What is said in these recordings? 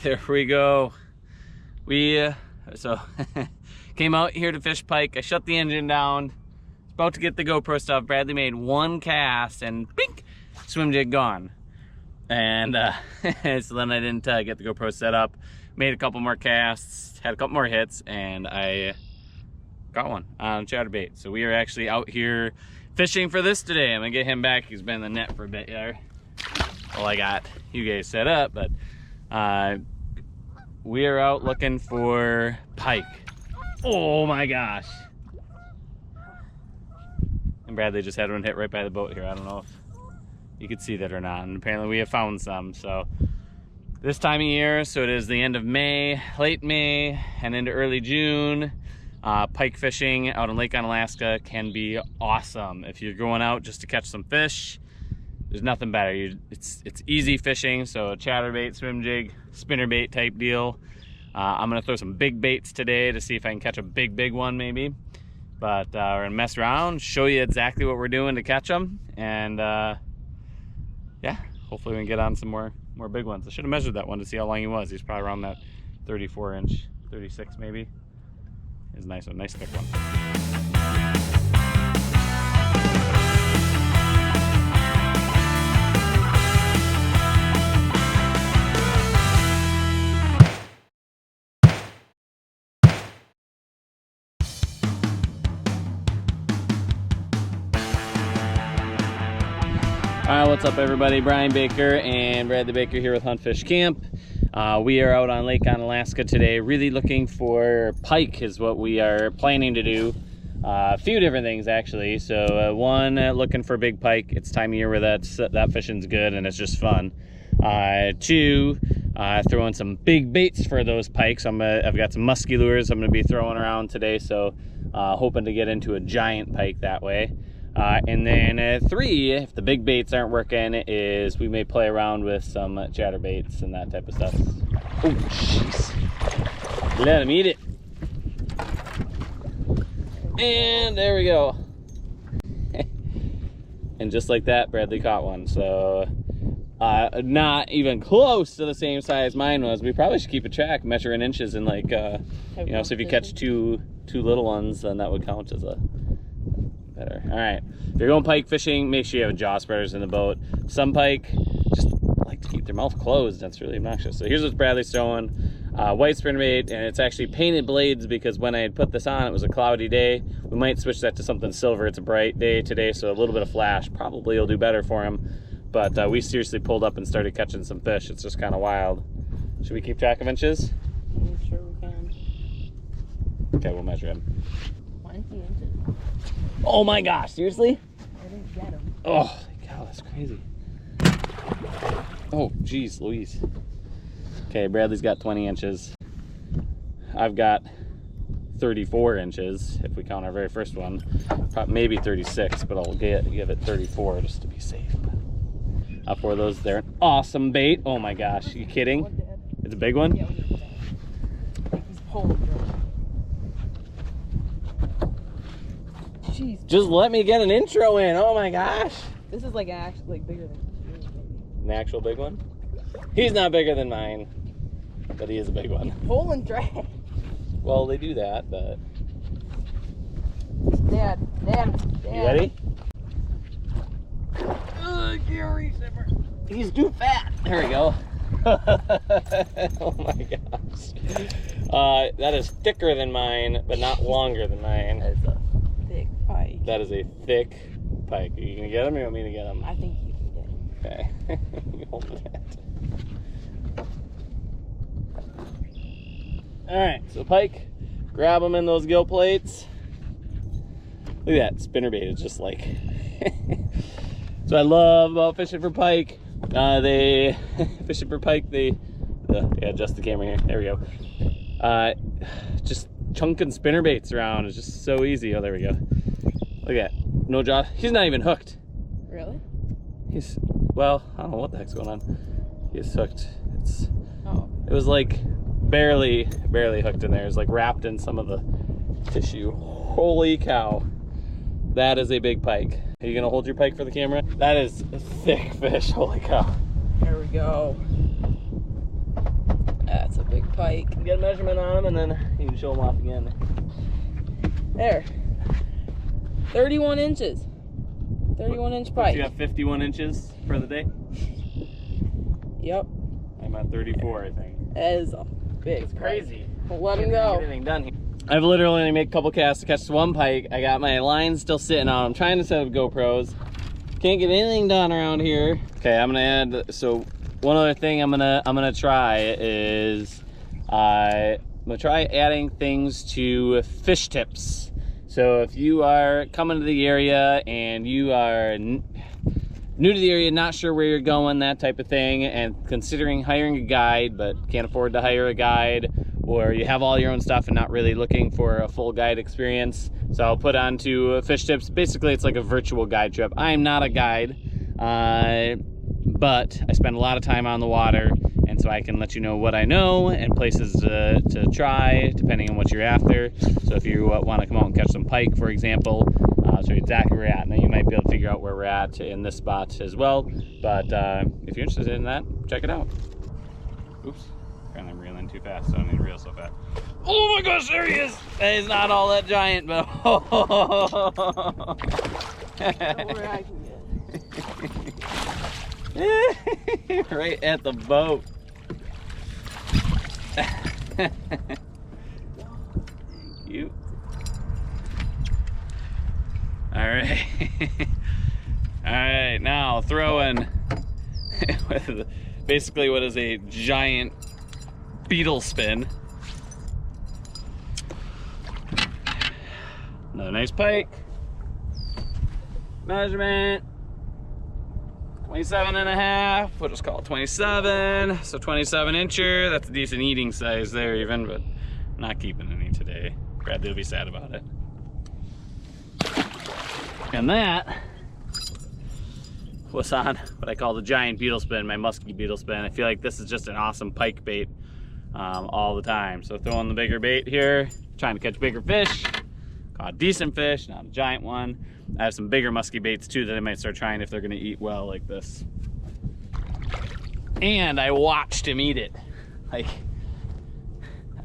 there we go. We so came out here to fish pike. I shut the engine down. About to get the GoPro stuff. Bradley made one cast and bink, swim jig gone. And so then I didn't get the GoPro set up. Made a couple more casts, had a couple more hits, and I got one on chatterbait. So we are actually out here fishing for this today. I'm gonna get him back. He's been in the net for a bit there. Well, I got you guys set up, but we are out looking for pike. Oh my gosh. And Bradley just had one hit right by the boat here. I don't know if you could see that or not. And apparently we have found some. So this time of year, so it is the end of May, late May, and into early June. Pike fishing out in Lake Onalaska can be awesome. If you're going out just to catch some fish, there's nothing better. It's easy fishing, so chatterbait, swim jig, spinnerbait type deal. I'm gonna throw some big baits today to see if I can catch a big one maybe. But we're gonna mess around, show you exactly what we're doing to catch them, and yeah, hopefully we can get on some more big ones. I should have measured that one to see how long he was. He's probably around that 34 inch, 36 maybe. It's a nice one, nice thick one. Alright, what's up everybody? Brian Baker and Bradley Baker here with Hunt Fish Camp. We are out on Lake Onalaska today, really looking for pike is what we are planning to do. A few different things actually. So one, looking for big pike. It's time of year where that fishing's good and it's just fun. Two, throwing some big baits for those pikes. I've got some musky lures I'm going to be throwing around today, so hoping to get into a giant pike that way. And then three, if the big baits aren't working, is we may play around with some chatterbaits and that type of stuff. Oh, jeez. Let him eat it. And there we go. And just like that, Bradley caught one. So not even close to the same size mine was. We probably should keep a track, measure in inches, and like, you know, so if you catch two little ones, then that would count as a better. All right, if you're going pike fishing, make sure you have jaw spreaders in the boat. Some pike just like to keep their mouth closed. That's really obnoxious. So here's what Bradley's throwing. White spinnerbait, and it's actually painted blades because when I had put this on, it was a cloudy day. We might switch that to something silver. It's a bright day today, so a little bit of flash probably will do better for him. But we seriously pulled up and started catching some fish. It's just kind of wild. Should we keep track of inches? I'm sure we can. Okay, we'll measure him. 20 inches. Oh my gosh, seriously? I didn't get him. Oh, God, that's crazy. Oh, geez, Louise. Okay, Bradley's got 20 inches. I've got 34 inches, if we count our very first one. Probably maybe 36, but I'll give it 34 just to be safe. I'll pour those there. An awesome bait. Oh my gosh, are you kidding? It's a big one? Yeah, he's pulling through. Jeez. Just let me get an intro in. Oh my gosh. This is like actually like bigger than yours, maybe. An actual big one? He's not bigger than mine, but he is a big one. Pull and drag. Well, they do that, but... Dad. You ready? Gary Zimmer. He's too fat. There we go. Oh my gosh. That is thicker than mine, but not longer than mine. That's a thick pike. That is a thick pike. Are you gonna get him or you want me to get him? I think you can get him. Okay. You hold that. Alright, so pike, grab them in those gill plates. Look at that, spinnerbait is just like... So I love about fishing for pike. Fishing for pike, yeah, adjust the camera here. There we go. Just chunking spinnerbaits around is just so easy. Oh, there we go. Look at that. No jaw. He's not even hooked. Really? He's, well, I don't know what the heck's going on. He's hooked. Oh. It was like barely hooked in there. It's like wrapped in some of the tissue. Holy cow. That is a big pike. Are you gonna hold your pike for the camera? That is a thick fish, holy cow. There we go. pike. Get a measurement on them, and then you can show them off again. There. 31 inches. 31-inch pike. You got 51 inches for the day? Yep. I'm at 34, I think. That is a big It's crazy. Well, let him Can't go. get anything done here. I've literally only made a couple casts to catch one pike. I got my line still sitting on. I'm trying to set up GoPros. Can't get anything done around here. Okay, I'm gonna add. So one other thing I'm gonna try is I'm gonna try adding things to fish tips. So if you are coming to the area and you are new to the area, not sure where you're going, that type of thing, and considering hiring a guide but can't afford to hire a guide, or you have all your own stuff and not really looking for a full guide experience, so I'll put onto fish tips. Basically, it's like a virtual guide trip. I'm not a guide, but I spend a lot of time on the water, and so I can let you know what I know and places to try depending on what you're after. So if you want to come out and catch some pike, for example, I'll show you exactly where we're at. Now you might be able to figure out where we're at in this spot as well, but if you're interested in that, check it out. Oops, apparently I'm reeling too fast, so I don't need to reel so fast. Oh my gosh, there he is! He's not all that giant, but Where I can get. right at the boat. Thank you. All right. All right, now throwing with basically what is a giant beetle spin. Another nice pike. Measurement 27.5. We'll just call it 27. So 27 incher. That's a decent eating size there even, but I'm not keeping any today. Bradley will be sad about it. And that was on what I call the giant beetle spin, my musky beetle spin. I feel like this is just an awesome pike bait all the time. So throwing the bigger bait here, trying to catch bigger fish. Caught a decent fish, not a giant one. I have some bigger musky baits too that I might start trying if they're gonna eat well like this. And I watched him eat it. Like,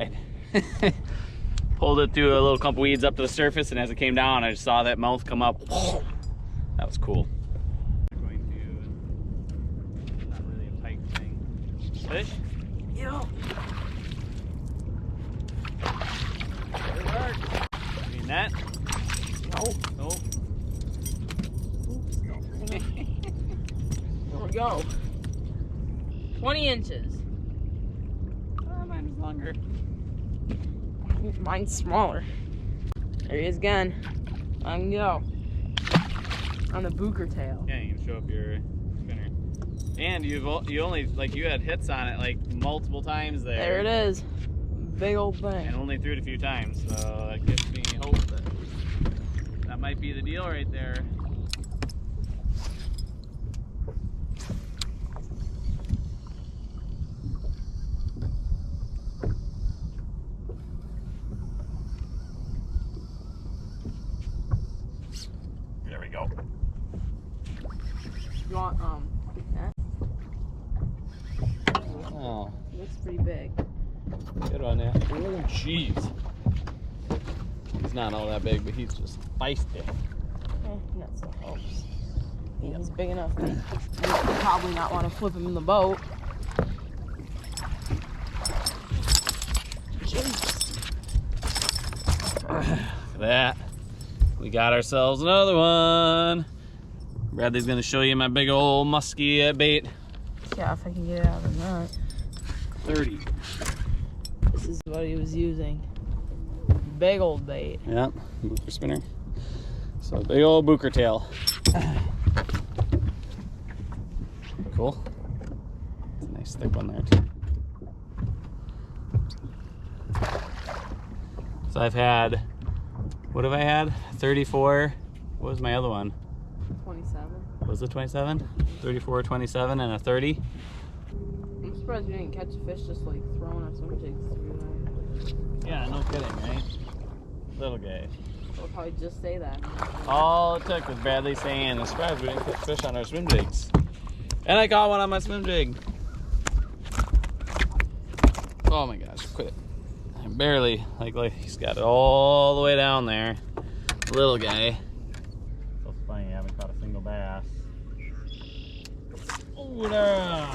I pulled it through a little clump of weeds up to the surface, and as it came down, I just saw that mouth come up. That was cool. I'm going to, not really a pike thing. Fish? Yo. Good work. You mean that? Nope. Nope. There we go. 20 inches. Mine is longer. Mine's smaller. There he is again. Let him go. On the booker tail. Yeah, you can show up your spinner. And you only, like, you had hits on it like multiple times there. There it is. Big old thing. And only threw it a few times, so that gives me hope that that might be the deal right there. There we go. You want that? Oh, Looks pretty big. good one, yeah. Oh, jeez. He's not all that big, but he's just feisty. That still helps. He's big enough that you probably not want to flip him in the boat. Look at that. We got ourselves another one. Bradley's gonna show you my big old musky bait. Yeah, if I can get it out of the nut. 30. This is what he was using. Big old bait. Yeah, booker spinner. So big old booker tail. Cool. It's a nice thick one there too. So I've had, what have I had? 34. What was my other one? 27. Was it 27? 34, 27, and a 30. I'm surprised we didn't catch a fish just like throwing our swim jigs through there. Yeah, no kidding, right? Little guy. We'll probably just say that. All it took was Bradley saying, I'm surprised we didn't catch fish on our swim jigs. And I caught one on my swim jig. Oh my gosh, quit. I barely, like he's got it all the way down there. Little guy. So funny, I haven't caught a single bass. Oh, there.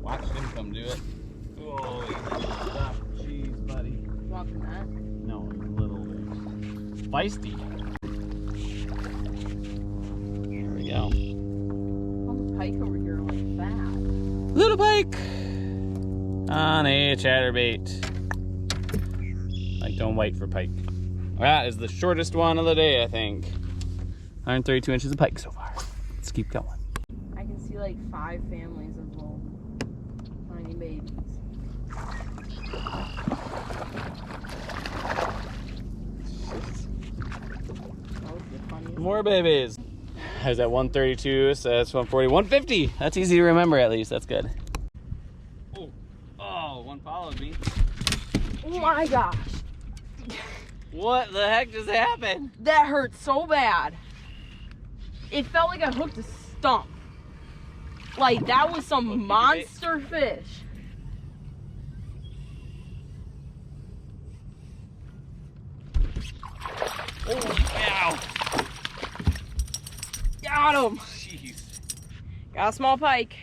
Watch him come do it. Oh, stop. Jeez, buddy. Walking that. No, he's little. Feisty. There we go. Oh, pike over here like that. Little pike on a chatterbait. Like, don't wait for pike. That is the shortest one of the day, I think. 132 inches of pike so far. Let's keep going. I can see like 5 families of little tiny babies. More babies. I was at 132, so that's 140. 150! That's easy to remember at least. That's good. Oh, one followed me. Oh my gosh. What the heck just happened? That hurt so bad. It felt like I hooked a stump. Like that was some monster fish. Oh, ow. Got him. Jeez. Got a small pike.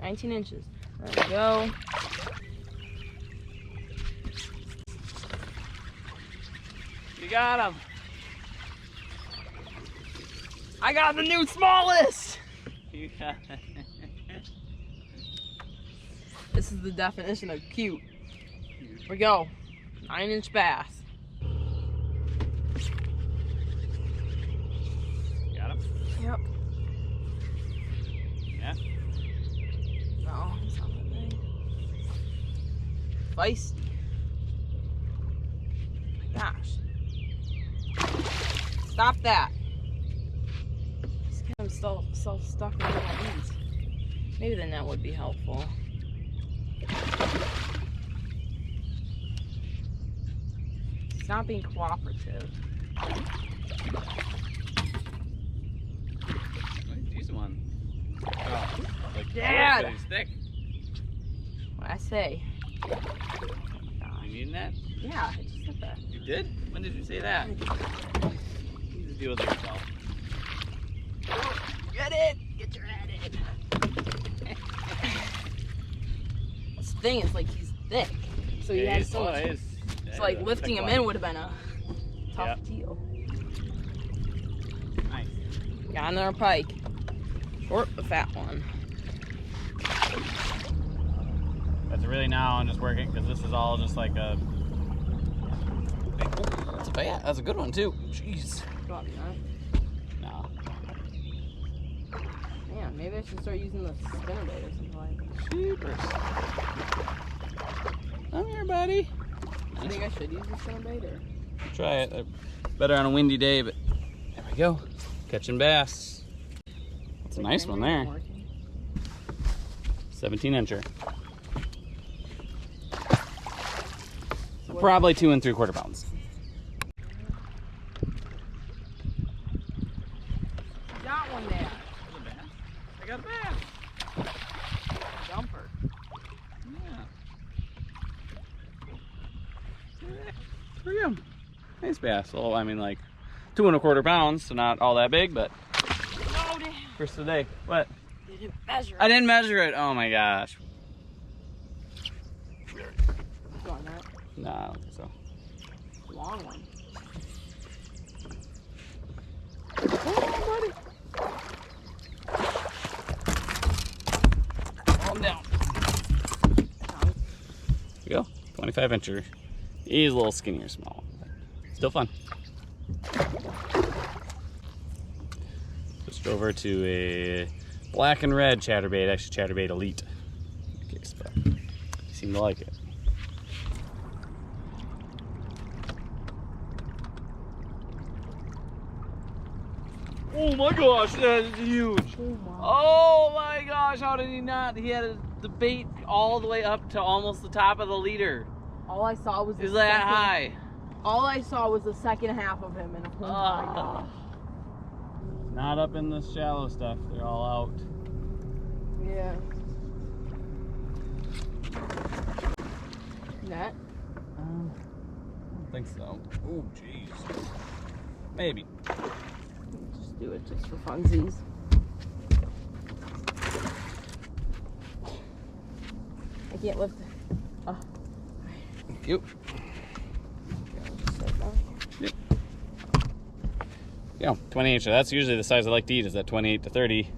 19 inches. There we go. You got him. I got the new smallest. You got it. This is the definition of cute. Here we go. 9-inch bass. Got him? Yep. Yeah. No, it's not that big. Feisty. My gosh. Stop that. Just get himself stuck in the weeds. Maybe the net would be helpful. He's not being cooperative. Decent one. Oh, like, Dad! He's thick. What'd I say? Oh my gosh. You needing that? Yeah, I just said that. You did? When did you say that? You need to deal with it yourself. Get it! Get your head in! This thing is like he's thick. So he has so much. So like lifting him in would have been a tough deal. Nice. Got another pike. Short but fat one. That's really now I'm just working because this is all just like a. Oh, that's a bad. That's a good one too. Jeez. Probably not. No. Man, maybe I should start using the spinnerbait or something like that. Jeepers. Come here, buddy. You think I should use the spinnerbait or? Try it. Better on a windy day, but there we go. Catching bass. That's a nice one there. 17 incher. So probably 2 3/4 pounds. Got one there. I got a bass. Jumper. Yeah. There we go. Nice bass. Well, I mean, like 2 1/4 pounds, so not all that big, but No, damn. first of the day. What? They didn't measure it. I didn't measure it. Oh my gosh. Go on that. No, I don't think so. Long one. Oh, buddy. Calm down. There we go. 25 incher. He's a little skinnier, small. But still fun. Switched over to a black and red chatterbait, actually chatterbait elite. In case, but you seem to like it. Oh my gosh, that is huge. Oh my gosh, how did he not? He had the bait all the way up to almost the top of the leader. All I saw was Is that high? All I saw was the second half of him in a whole Not up in the shallow stuff. They're all out. Yeah. think so. Oh, jeez. Maybe. Just do it just for funsies. I can't lift it. Oh. Yep. Yep. Yeah, 28. So that's usually the size I like to eat, is that 28 to 30.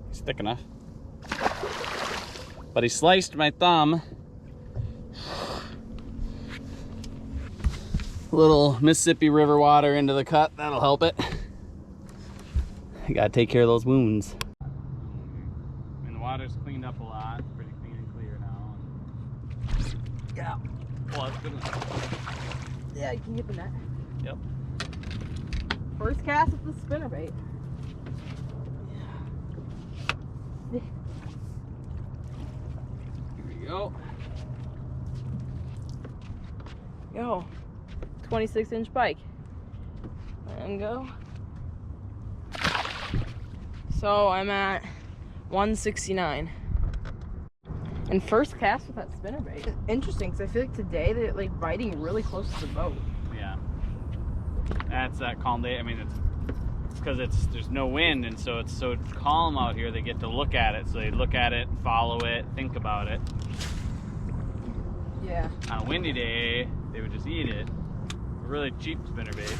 He's thick enough. But he sliced my thumb. Little Mississippi River water into the cut, that'll help it. I gotta take care of those wounds. I mean, the water's cleaned up a lot. It's pretty clean and clear now. Yeah. Well, that's good enough. Yeah, you can get the net. Yep. First cast with the spinnerbait. Yeah. Here we go. Yo. 26-inch pike. And go. So I'm at 169. And first cast with that spinnerbait. Interesting, because I feel like today they're like biting really close to the boat. Yeah. That's that calm day. I mean, it's because there's no wind, and so it's so calm out here. They get to look at it, so they look at it, follow it, think about it. Yeah. On a windy day, they would just eat it. Really cheap spinnerbait,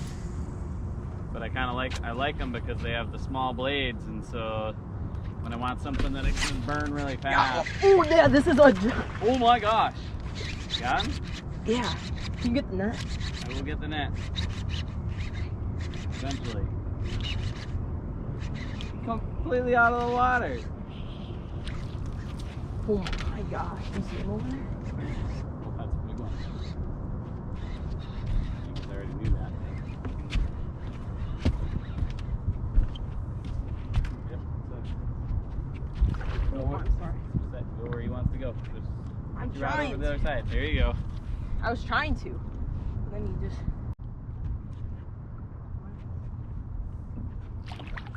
but I like them because they have the small blades, and so when I want something that it can burn really fast. Oh yeah, this is a. Oh my gosh! Got him? Yeah. Can you get the net? I will get the net eventually. Completely out of the water. Oh my gosh! You see him over there? That's a big one. I already knew that. Yep. So, Oh, I'm sorry. go where he wants to go. Just I'm right trying. over the other side. There you go. I was trying to. And then you just.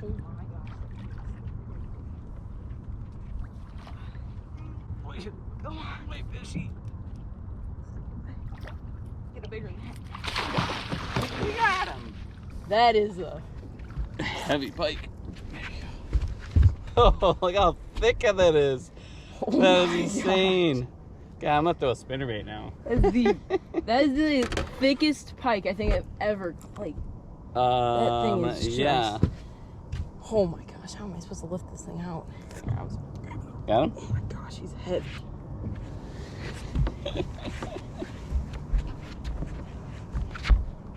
Oh my gosh. Wait, come on, my fishy. Get a bigger net. We got him. That is a Heavy pike. Oh, look how thick that is. Oh That my is insane. God, I'm gonna throw a spinnerbait now. that is the thickest pike I think I've ever like. That thing is just. Yeah. Oh my gosh, how am I supposed to lift this thing out? Got him? Oh my gosh, he's heavy.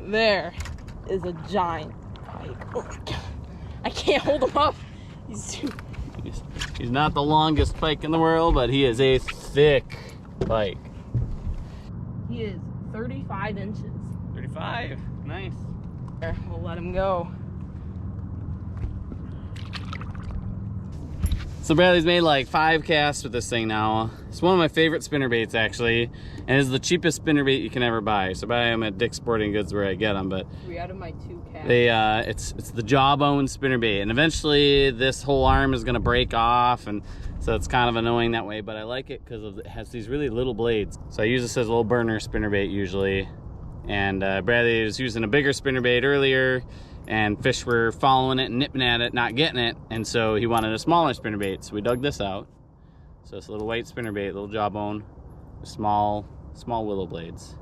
There is a giant pike. Oh my god. I can't hold him up. He's too. He's not the longest pike in the world, but he is a thick pike. He is 35 inches. 35. Nice. There, we'll let him go. So Bradley's made like 5 casts with this thing now. It's one of my favorite spinnerbaits actually, and it's the cheapest spinnerbait you can ever buy. So buy them at Dick's Sporting Goods where I get them, but 3 out of my 2 casts. they it's the jawbone spinnerbait, and eventually this whole arm is gonna break off, and so it's kind of annoying that way. But I like it because it has these really little blades. So I use this as a little burner spinnerbait usually, and Bradley was using a bigger spinnerbait earlier, and fish were following it and nipping at it, not getting it, and so he wanted a smaller spinnerbait. So we dug this out. So it's a little white spinnerbait, little jawbone, small willow blades.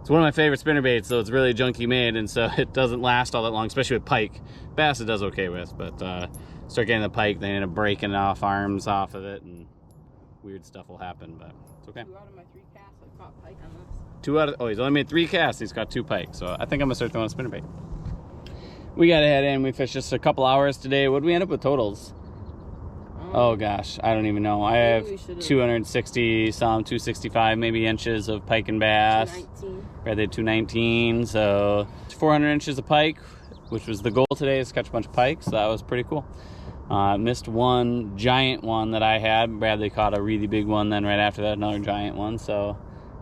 It's one of my favorite spinnerbaits, though it's really junky made, and so it doesn't last all that long, especially with pike. Bass it does okay with, but start getting the pike, they end up breaking off arms off of it, and weird stuff will happen, but it's okay. 2 out of my 3 casts, I've caught pike on this. 2 out of, oh, he's only made 3 casts, he's got 2 pike, so I think I'm gonna start throwing a spinnerbait. We gotta head in, we fished just a couple hours today. What did we end up with totals? Oh gosh, I don't even know. I have 260 some, 265 maybe inches of pike and bass. 219. Bradley had 219, so 400 inches of pike, which was the goal today, is to catch a bunch of pike, so that was pretty cool. Missed one giant one that I had. Bradley caught a really big one, then right after that another giant one, so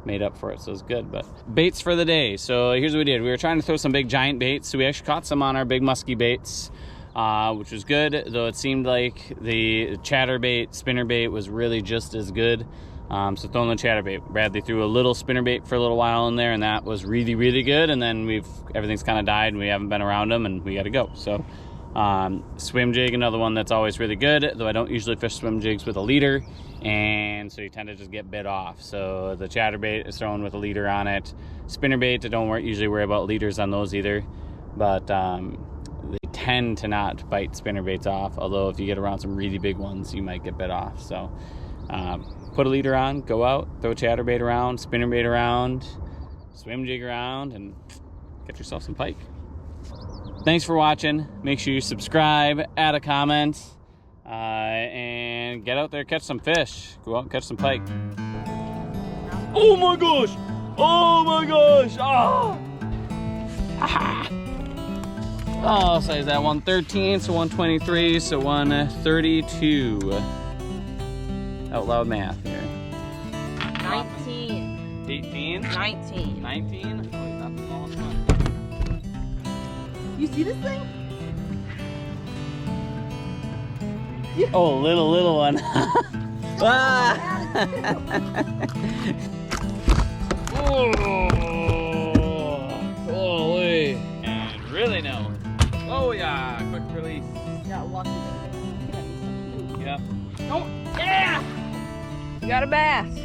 made up for it, so it was good. But baits for the day. So here's what we did. We were trying to throw some big giant baits, so we actually caught some on our big musky baits, which was good, though it seemed like the chatterbait, spinnerbait was really just as good. So throwing the chatterbait. Bradley threw a little spinnerbait for a little while in there, and that was really, really good. And then everything's kind of died, and we haven't been around them, and we got to go. So swim jig, another one that's always really good, though I don't usually fish swim jigs with a leader, and so you tend to just get bit off. So the chatterbait is thrown with a leader on it. Spinnerbait, I don't usually worry about leaders on those either, but they tend to not bite spinnerbaits off, although if you get around some really big ones, you might get bit off. So put a leader on, go out, throw chatterbait around, spinnerbait around, swim jig around, and get yourself some pike. Thanks for watching. Make sure you subscribe, add a comment, and get out there, catch some fish. Go out and catch some pike. Oh my gosh! Oh my gosh! Oh! Oh, so is that 113, so 123, so 132. Out loud math here. 19. 18? 19. 19? Oh, he's not the smallest one. You see this thing? Oh, little one. Ah! Holy. And really no. Oh yeah, quick release. Got lucky. Yep. Don't. Yeah! You got a bass.